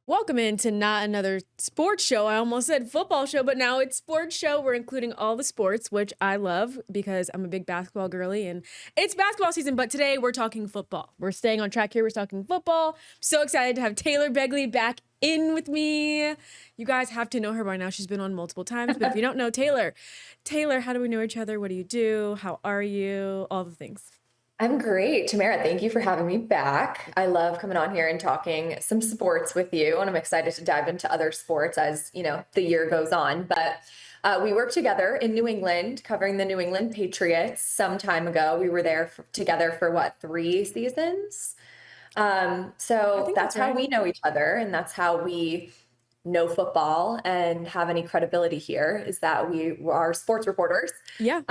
Welcome into not another sports show. I almost said football show, but now it's sports show. We're including all the sports, which I love because I'm a big basketball girly and it's basketball season. But today we're talking football. We're staying on track here. We're talking football. So excited to have Taylor Begley back in with me. You guys have to know her by now. She's been on multiple times. But if you don't know Taylor, how do we know each other? What do you do? How are you? All the things. I'm great. Tamara, thank you for having me back. I love coming on here and talking some sports with you, and I'm excited to dive into other sports as, the year goes on. But we worked together in New England, covering the New England Patriots some time ago. We were there together for what, 3 seasons? I So think that's that's how right. we know each other, and that's how we know football and have any credibility here is that we are sports reporters. Yeah.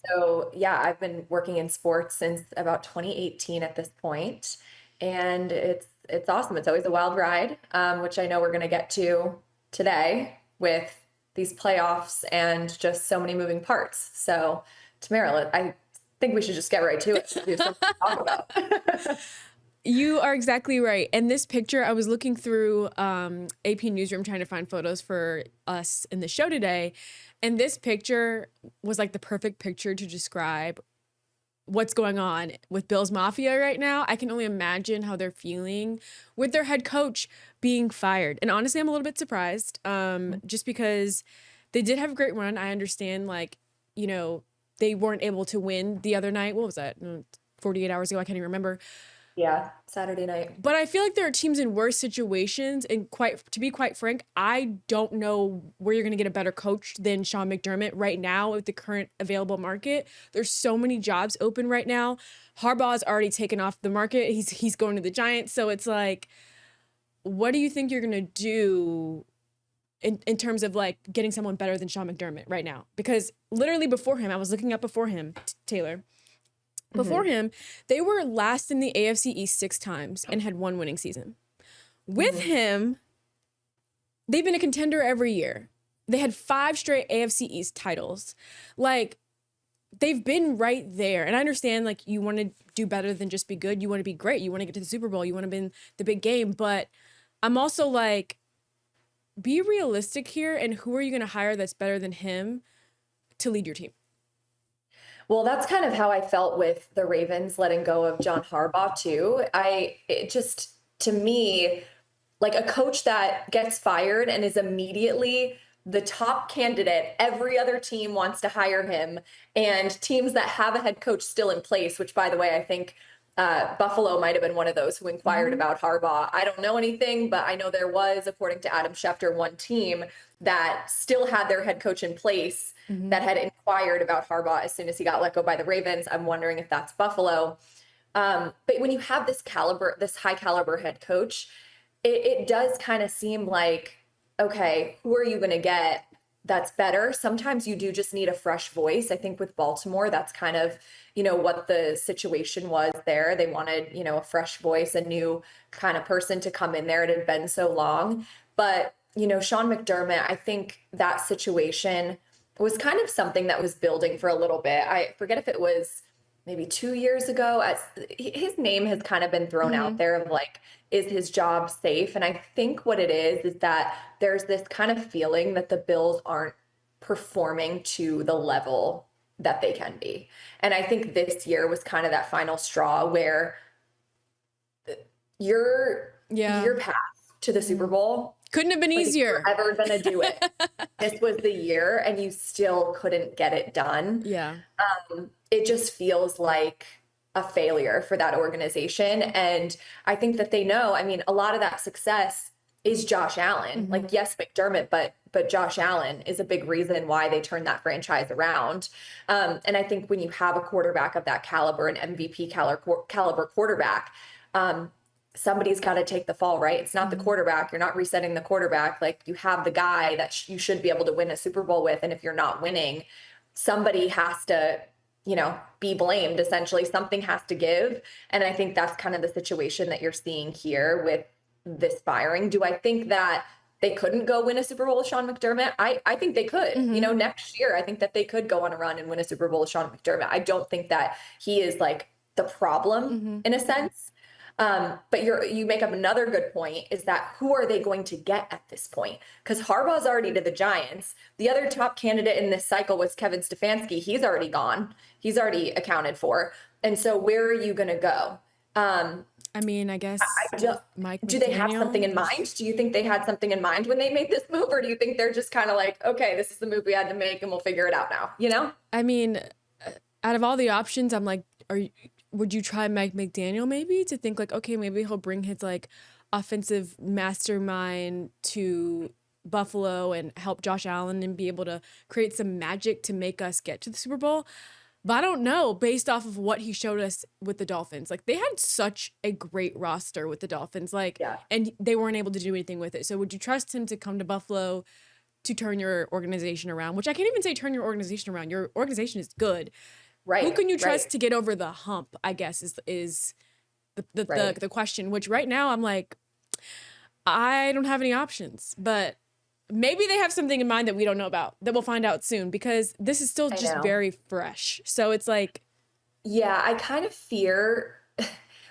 So yeah, I've been working in sports since about 2018 at this point, and it's awesome. It's always a wild ride, which I know we're going to get to today with these playoffs and just so many moving parts. So Tamara, I think we should just get right to it. Do something to talk about. You are exactly right. And this picture, I was looking through AP Newsroom trying to find photos for us in the show today. And this picture was like the perfect picture to describe what's going on with Bills Mafia right now. I can only imagine how they're feeling with their head coach being fired. And honestly, I'm a little bit surprised just because they did have a great run. I understand, they weren't able to win the other night. What was that? 48 hours ago? I can't even remember. Yeah, Saturday night. But I feel like there are teams in worse situations, and to be quite frank, I don't know where you're going to get a better coach than Sean McDermott right now with the current available market. There's so many jobs open right now. Harbaugh's already taken off the market. He's going to the Giants, so it's like, what do you think you're going to do in terms of like getting someone better than Sean McDermott right now? Because literally before him, I was looking up before him, Taylor. Before him, they were last in the AFC East 6 times and had one winning season. With him, they've been a contender every year. They had 5 straight AFC East titles. Like, they've been right there. And I understand, like, you want to do better than just be good. You want to be great. You want to get to the Super Bowl. You want to be in the big game. But I'm also like, be realistic here. And who are you going to hire that's better than him to lead your team? Well, that's kind of how I felt with the Ravens letting go of John Harbaugh too. It just, to me, like a coach that gets fired and is immediately the top candidate, every other team wants to hire him, and teams that have a head coach still in place, which by the way, I think Buffalo might have been one of those who inquired about Harbaugh. I don't know anything, but I know there was, according to Adam Schefter, one team that still had their head coach in place that had inquired about Harbaugh as soon as he got let go by the Ravens. I'm wondering if that's Buffalo. But when you have this high caliber head coach, it does kind of seem like, okay, who are you going to get that's better? Sometimes you do just need a fresh voice. I think with Baltimore, that's kind of, what the situation was there. They wanted, a fresh voice, a new kind of person to come in there. It had been so long. But, Sean McDermott, I think that situation was kind of something that was building for a little bit. I forget if it was maybe 2 years ago. As his name has kind of been thrown out there of like, is his job safe? And I think what it is that there's this kind of feeling that the Bills aren't performing to the level that they can be. And I think this year was kind of that final straw where your path to the Super Bowl couldn't have been easier. Ever gonna do it. This was the year, and you still couldn't get it done. Yeah. It just feels like a failure for that organization. And I think that they know, I mean, a lot of that success is Josh Allen. Like, yes, McDermott, but Josh Allen is a big reason why they turned that franchise around. And I think when you have a quarterback of that caliber, an MVP caliber quarterback, somebody's got to take the fall, right? It's not the quarterback. You're not resetting the quarterback. Like, you have the guy that you should be able to win a Super Bowl with. And if you're not winning, somebody has to, be blamed. Essentially, something has to give. And I think that's kind of the situation that you're seeing here with this firing. Do I think that they couldn't go win a Super Bowl with Sean McDermott? I think they could. Next year, I think that they could go on a run and win a Super Bowl with Sean McDermott. I don't think that he is like the problem in a sense. But you make up another good point, is that who are they going to get at this point? Because Harbaugh's already to the Giants. The other top candidate in this cycle was Kevin Stefanski. He's already gone. He's already accounted for. And so where are you going to go? I mean, I guess Mike Do they have something in McDaniel. mind? Do you think they had something in mind when they made this move? Or do you think they're just kind of like, okay, this is the move we had to make and we'll figure it out now, you know? I mean, out of all the options, I'm like, would you try Mike McDaniel maybe to think like, okay, maybe he'll bring his like offensive mastermind to Buffalo and help Josh Allen and be able to create some magic to make us get to the Super Bowl? But I don't know, based off of what he showed us with the Dolphins. Like, they had such a great roster with the Dolphins, like, Yeah. and they weren't able to do anything with it. So would you trust him to come to Buffalo to turn your organization around? Which I can't even say turn your organization around. Your organization is good. Right. Who can you trust right. to get over the hump, I guess, is the question, which right now I'm like, I don't have any options. But maybe they have something in mind that we don't know about, that we'll find out soon, because this is still just very fresh. So it's like, yeah, I kind of fear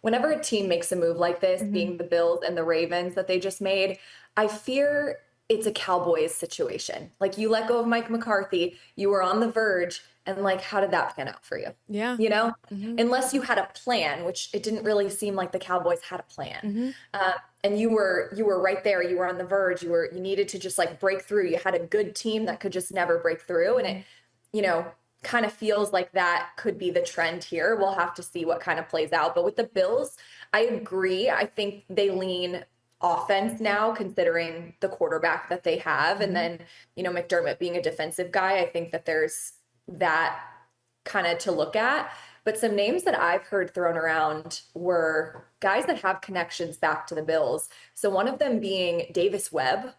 whenever a team makes a move like this, being the Bills and the Ravens that they just made, I fear it's a Cowboys situation. Like, you let go of Mike McCarthy, you were on the verge, and like, how did that pan out for you? yeah. You know, unless you had a plan, which it didn't really seem like the Cowboys had a plan. And you were right there. You were on the verge. You needed to just like break through. You had a good team that could just never break through. And it, kind of feels like that could be the trend here. We'll have to see what kind of plays out. But with the Bills, I agree. I think they lean offense now, considering the quarterback that they have. And then, McDermott being a defensive guy, I think that there's that kind of to look at. But some names that I've heard thrown around were guys that have connections back to the Bills. So one of them being Davis Webb,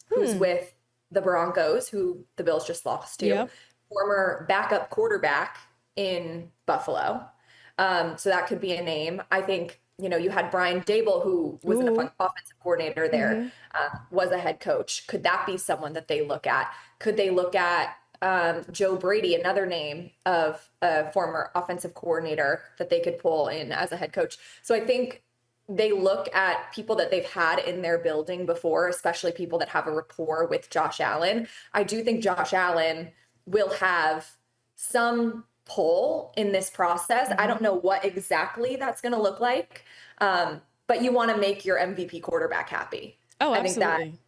who's with the Broncos, who the Bills just lost to, former backup quarterback in Buffalo. So that could be a name. I think, you had Brian Dable, who was an offensive coordinator there, was a head coach. Could that be someone that they look at? Could they look at Joe Brady, another name of a former offensive coordinator that they could pull in as a head coach? So I think they look at people that they've had in their building before, especially people that have a rapport with Josh Allen. I do think Josh Allen will have some pull in this process. I don't know what exactly that's going to look like, but you want to make your MVP quarterback happy. Oh, absolutely. I think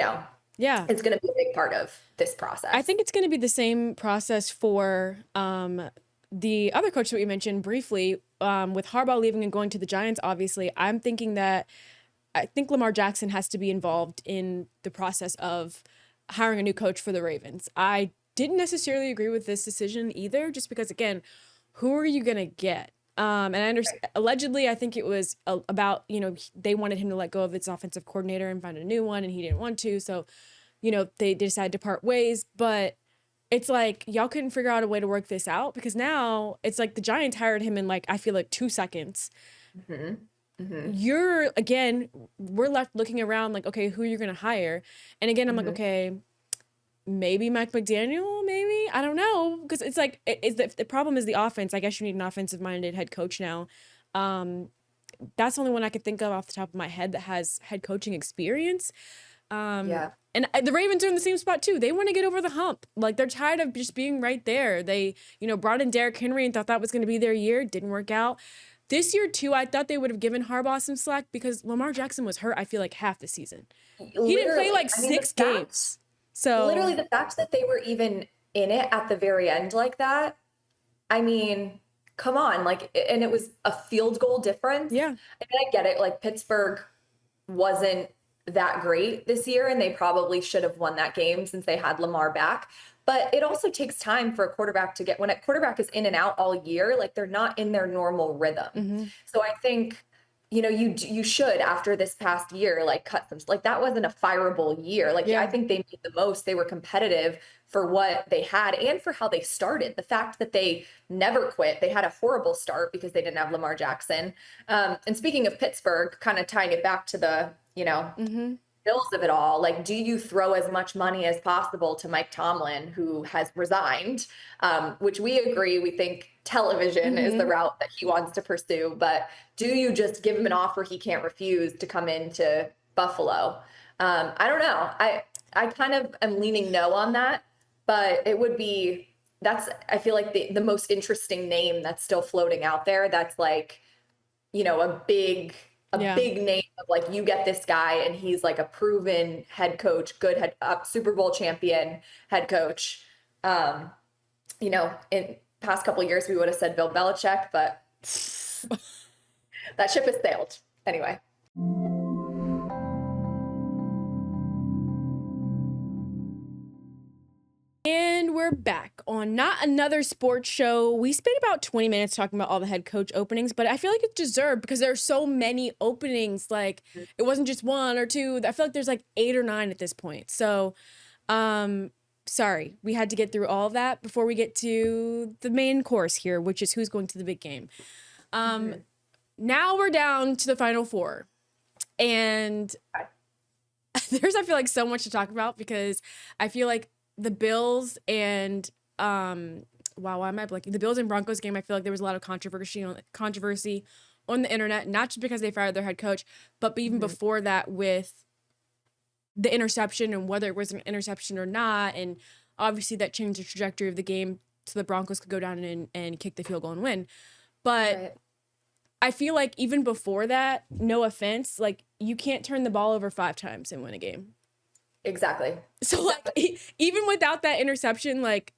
that, yeah, it's going to be a big part of this process. I think it's going to be the same process for the other coach that we mentioned briefly, with Harbaugh leaving and going to the Giants. Obviously, I think Lamar Jackson has to be involved in the process of hiring a new coach for the Ravens. I didn't necessarily agree with this decision either, just because, again, who are you going to get? And I understand, allegedly, I think it was about, they wanted him to let go of its offensive coordinator and find a new one, and he didn't want to. So, they decided to part ways. But it's like, y'all couldn't figure out a way to work this out, because now it's like the Giants hired him in, like, I feel like 2 seconds. We're left looking around like, okay, who are you going to hire? And again, I'm like, okay, maybe Mike McDaniel, maybe, I don't know, because it's like, the problem is the offense. I guess you need an offensive minded head coach now. That's the only one I could think of off the top of my head that has head coaching experience. And the Ravens are in the same spot too. They want to get over the hump. Like, they're tired of just being right there. They, brought in Derrick Henry and thought that was going to be their year. Didn't work out. This year too, I thought they would have given Harbaugh some slack, because Lamar Jackson was hurt, I feel like, half the season. He didn't play like 6 games. So literally, the fact that they were even in it at the very end like that, I mean, come on, like, and it was a field goal difference. Yeah. I mean, I get it. Like, Pittsburgh wasn't that great this year, and they probably should have won that game since they had Lamar back. But it also takes time for a quarterback to get, when a quarterback is in and out all year, like, they're not in their normal rhythm. So I think, you should, after this past year, like, cut some, like, that wasn't a fireable year. Like, I think they made the most. They were competitive for what they had and for how they started. The fact that they never quit, they had a horrible start because they didn't have Lamar Jackson. And speaking of Pittsburgh, kind of tying it back to the, Bills of it all, like, do you throw as much money as possible to Mike Tomlin, who has resigned, which we agree, we think television is the route that he wants to pursue. But do you just give him an offer he can't refuse to come into Buffalo? I don't know. I kind of am leaning no on that, but it would be, I feel like the most interesting name that's still floating out there. That's like, a big name of like, you get this guy and he's like a proven head coach, Super Bowl champion head coach. In past couple of years, we would have said Bill Belichick, but that ship has sailed anyway. And we're back on Not Another Sports Show. We spent about 20 minutes talking about all the head coach openings, but I feel like it's deserved because there are so many openings. Like, it wasn't just one or two. I feel like there's like 8 or 9 at this point. So, sorry, we had to get through all of that before we get to the main course here, which is who's going to the big game. Now we're down to the Final Four. And there's, I feel like, so much to talk about because I feel like the Bills and why am I blanking? The Bills and Broncos game, I feel like there was a lot of controversy on the internet, not just because they fired their head coach, but even before that with the interception and whether it was an interception or not. And obviously that changed the trajectory of the game so the Broncos could go down and kick the field goal and win. But I feel like even before that, no offense, like you can't turn the ball over 5 times and win a game. Exactly. So like even without that interception, like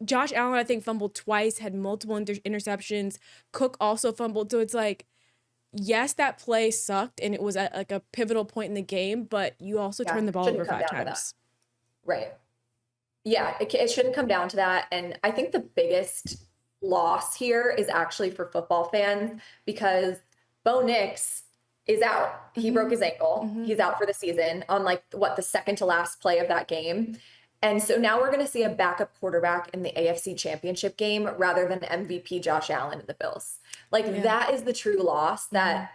Josh Allen, I think fumbled twice, had multiple interceptions. Cook also fumbled. So it's like, yes, that play sucked and it was at like a pivotal point in the game, but you also turned the ball over 5 times. Right. Yeah, it shouldn't come down to that. And I think the biggest loss here is actually for football fans because Bo Nix is out. He broke his ankle. He's out for the season on the second to last play of that game. And so now we're going to see a backup quarterback in the AFC Championship game rather than MVP Josh Allen in the Bills. That is the true loss that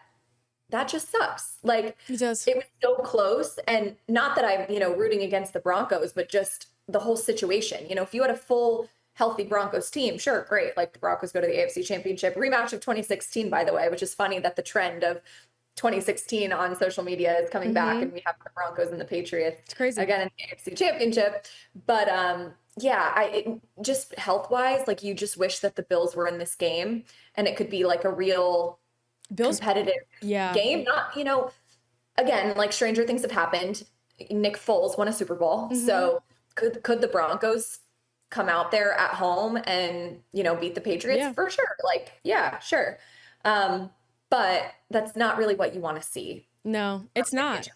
just sucks. Like it does. It was so close. And not that I'm, rooting against the Broncos, but just the whole situation. If you had a full healthy Broncos team, sure, great. Like the Broncos go to the AFC Championship rematch of 2016, by the way, which is funny that the trend of 2016 on social media is coming back and we have the Broncos and the Patriots it's crazy again in the AFC Championship. But just health wise, like you just wish that the Bills were in this game and it could be like a real competitive game. Not, again, like stranger things have happened. Nick Foles won a Super Bowl. So could the Broncos come out there at home and, beat the Patriots? Yeah. For sure. Like, yeah, sure. But that's not really what you want to see. No, it's not.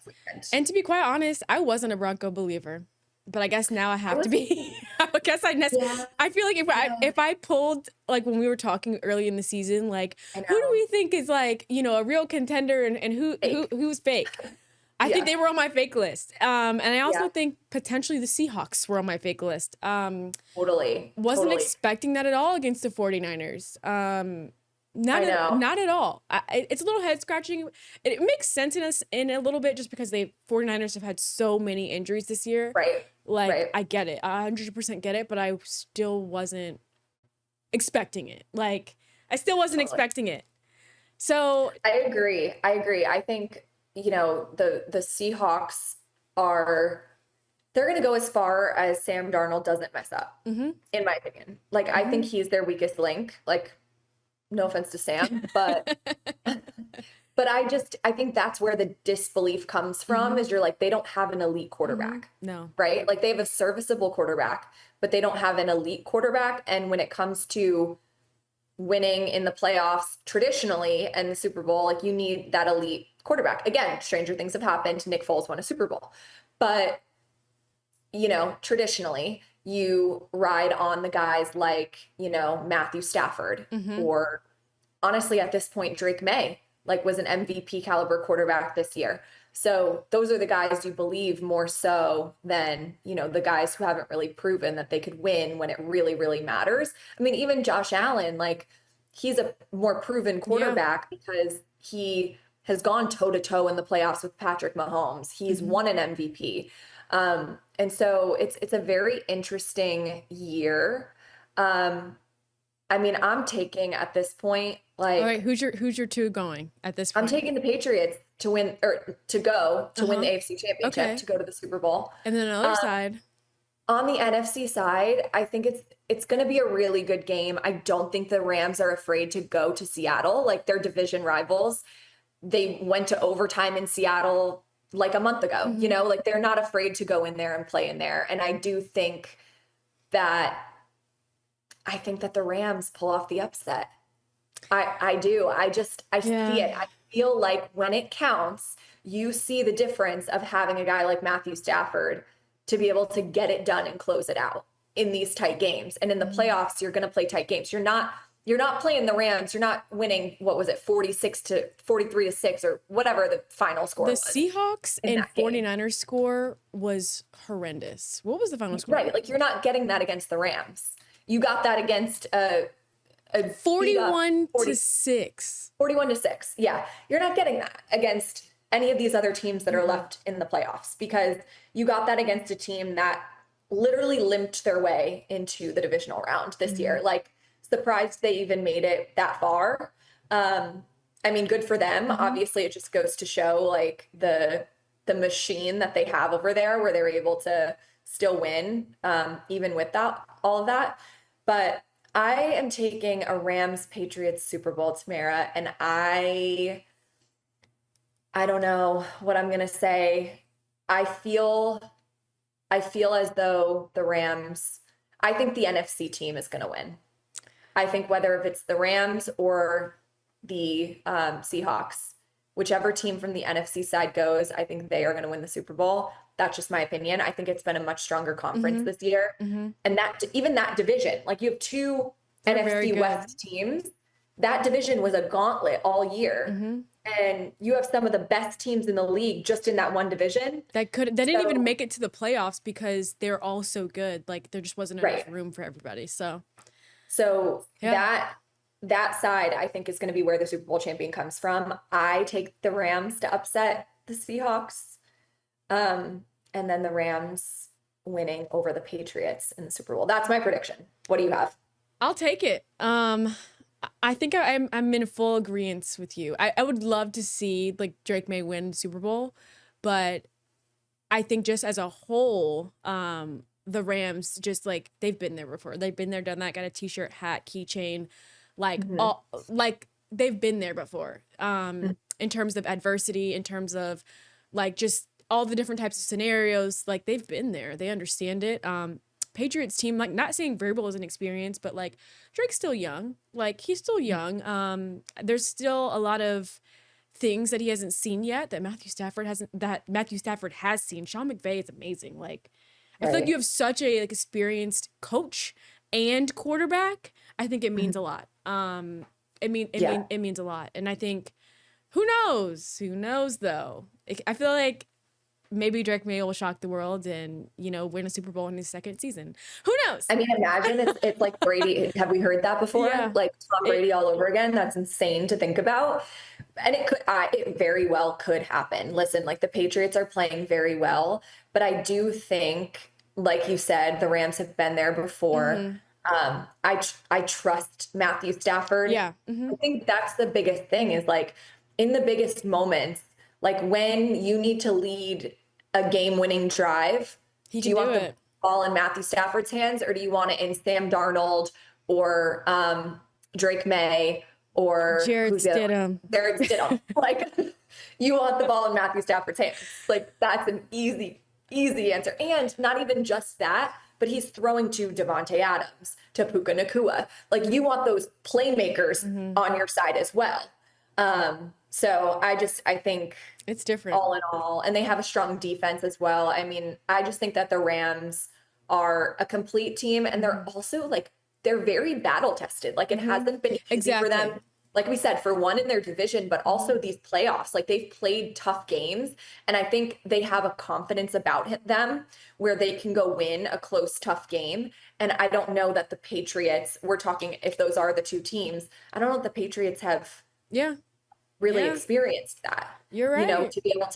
And to be quite honest, I wasn't a Bronco believer, but I guess now I have to be. I guess I feel like if I pulled, like when we were talking early in the season, like who do we think is like, a real contender and who's fake? I think they were on my fake list. And I also think potentially the Seahawks were on my fake list. Totally. Wasn't expecting that at all against the 49ers. Not at all. It's a little head scratching. It makes sense in a little bit just because 49ers have had so many injuries this year. Right. I get it. I 100% get it, but I still wasn't expecting it. Like I still wasn't expecting it. So I agree. I think, the Seahawks they're going to go as far as Sam Darnold doesn't mess up, in my opinion. Like, I think he's their weakest link. Like, no offense to Sam, but I think that's where the disbelief comes from is you're like, they don't have an elite quarterback. No. Right? Like they have a serviceable quarterback, but they don't have an elite quarterback. And when it comes to winning in the playoffs traditionally and the Super Bowl, like you need that elite quarterback. Again, stranger things have happened. Nick Foles won a Super Bowl, but traditionally you ride on the guys like, Matthew Stafford or honestly at this point, Drake May, like was an MVP caliber quarterback this year. So those are the guys you believe more so than, the guys who haven't really proven that they could win when it really, really matters. I mean, even Josh Allen, like he's a more proven quarterback because he has gone toe to toe in the playoffs with Patrick Mahomes. He's won an MVP. And so it's a very interesting year. I mean, I'm taking at this point, All right, like, who's your two going at this I'm point? taking the Patriots to win or to win the Uh-huh. AFC Championship, Okay. to go to the Super Bowl. And then on the other side, On the NFC side, I think it's going to be a really good game. I don't think the Rams are afraid to go to Seattle, like they're division rivals. They went to overtime in Seattle like a month ago, mhm. like they're not afraid to go in there and play in there. And I do think that I think that the Rams pull off the upset. I do. I see Yeah. it. I feel like when it counts, you see the difference of having a guy like Matthew Stafford to be able to get it done and close it out in these tight games. And in the Mhm. playoffs, you're going to play tight games. You're not playing the Rams. You're not winning, what was it, 46 to 43 to 6 or whatever the final score The was Seahawks in and that game. 49ers score was horrendous. What was the final score? Right. Like you're not getting that against the Rams. You got that against a beat up 41 40, to 6. 41 to 6. Yeah. You're not getting that against any of these other teams that are Mhm. left in the playoffs because you got that against a team that literally limped their way into the divisional round this year. Mhm. Like surprised they even made it that far. I mean, good for them. Mhm. Obviously, it just goes to show like the machine that they have over there where they're able to still win, even with that all of that. But I am taking a Rams Patriots Super Bowl, Tamara, and I don't know what I'm gonna say. I feel I feel as though the Rams, I think the NFC team is gonna win. I think whether if it's the Rams or the Seahawks, whichever team from the NFC side goes, I think they are going to win the Super Bowl. That's just my opinion. I think it's been a much stronger conference Mhm. this year. Mhm. And that even that division, like you have two They're very NFC good. West teams, that division was a gauntlet all year. Mhm. And you have some of the best teams in the league just in that one division. They didn't even So, make it to the playoffs because they're all so good. Like there just wasn't enough right. room for everybody. So, So yeah. that side I think is going to be where the Super Bowl champion comes from. I take the Rams to upset the Seahawks, and then the Rams winning over the Patriots in the Super Bowl. That's my prediction. What do you have? I'll take it. I think I'm in full agreement with you. I would love to see like Drake May win Super Bowl, but I think just as a whole, the Rams just like they've been there before. They've been there, done that, got a t-shirt, hat, keychain, like Mhm. all like they've been there before. In terms of adversity, in terms of like just all the different types of scenarios, like they've been there. They understand it. Patriots team, like not saying Vrabel isn't experienced, but like Drake's still young. Like he's still young. There's still a lot of things that he hasn't seen yet that Matthew Stafford has seen. Sean McVay is amazing. Like I feel like you Right. have such a like experienced coach and quarterback. I think it Mhm. means a lot. Yeah. It means a lot. And I think who knows? Who knows though? I feel like maybe Drake May will shock the world and, win a Super Bowl in his second season. Who knows? I mean, imagine it's like Brady. Have we heard that before? Yeah. Like Tom It Brady all over again. That's insane to think about. And it very well could happen. Listen, like the Patriots are playing very well, but I do think, like you said, the Rams have been there before. mhm. I trust Matthew Stafford. Yeah. I think that's the biggest thing is like in the biggest moments, like when you need to lead a game-winning drive, He do can you do want the it. ball in Matthew Stafford's hands or do you want it in Sam Darnold or Drake May or Jared who's the other one? Stidham. Jared Stidham. Like you want the ball in Matthew Stafford's hands. Like that's an easy answer. And not even just that, but he's throwing to Devontae Adams, to Puka Nakua. Like you want those playmakers Mhm. on your side as well. So I think It's different. all in all, and they have a strong defense as well. I mean, I just think that the Rams are a complete team and they're Mhm. also like they're very battle tested. Like it Mhm. hasn't been easy for Exactly. them. Like we said, for one in their division, but also Mhm. these playoffs, like they've played tough games. And I think they have a confidence about them where they can go win a close, tough game. And I don't know that the Patriots, we're talking if those are the two teams, I don't know if the Patriots have Yeah. really Yeah. experienced that, You're right. to be able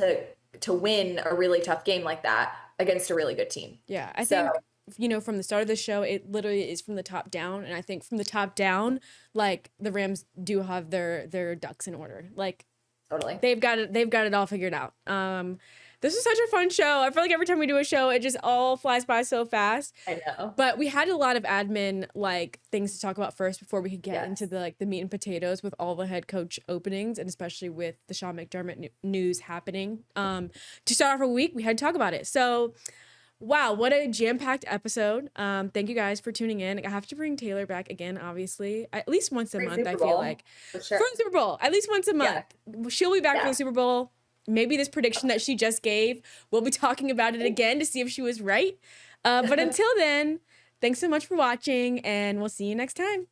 to win a really tough game like that against a really good team. Yeah. I So, think you know, from the start of the show, it literally is from the top down. And I think from the top down, like the Rams do have their ducks in order. Like Totally. they've got it all figured out. This is such a fun show. I feel like every time we do a show, it just all flies by so fast. I know. But we had a lot of admin like things to talk about first before we could get into the like the meat and potatoes with all the head coach openings, and especially with the Sean McDermott news happening. To start off a week, we had to talk about it. So wow, what a jam-packed episode. Thank you guys for tuning in. I have to bring Taylor back again, obviously. At least once a month, I feel like. For sure. For the Super Bowl. At least once a month. She'll be back for the Super Bowl. Maybe this prediction that she just gave, we'll be talking about it again to see if she was right. But until then, thanks so much for watching, and we'll see you next time.